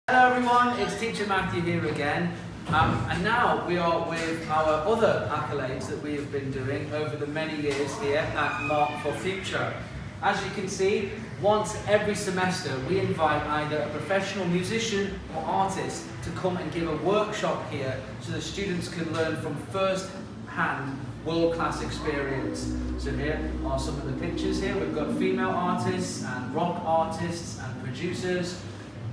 Hello everyone, it's Teacher Matthew here again, and now we are with our other accolades that we have been doing over the many years here at Mark for Future. As you can see, once every semester we invite either a professional musician or artist to come and give a workshop here so the students can learn from first-hand world-class experience. So here are some of the pictures here. We've got female artists and rock artists and producers,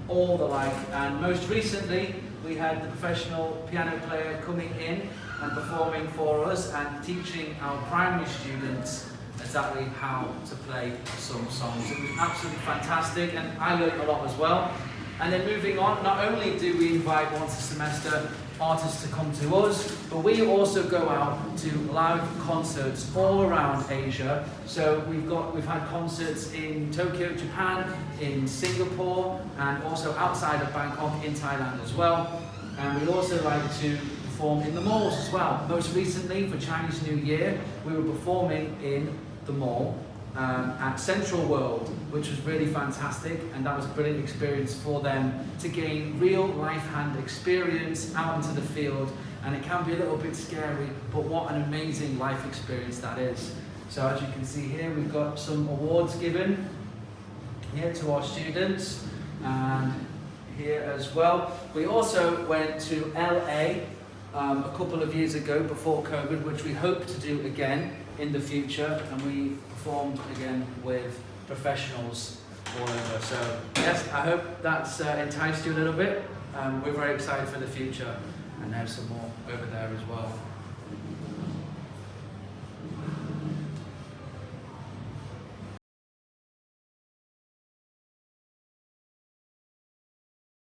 all the like, and most recently we had the professional piano player coming in and performing for us and teaching our primary students exactly how to play some songs. It was absolutely fantastic and I learned a lot as well. And then moving on, not only do we invite once a semester artists to come to us, but we also go out to live concerts all around Asia. So we've had concerts in Tokyo, Japan, in Singapore, and also outside of Bangkok in Thailand as well. And we'd also like to perform in the malls as well. Most recently, for Chinese New Year, we were performing in the mall at Central World, which was really fantastic, and that was a brilliant experience for them to gain real life hand experience out into the field. And it can be a little bit scary, but what an amazing life experience that is. So as you can see here, we've got some awards given here to our students, and here as well. We also went to LA a couple of years ago before COVID, which we hope to do again in the future, and we performed again with professionals all over. So yes, I hope that's enticed you a little bit. We're very excited for the future, and there's some more over there as well.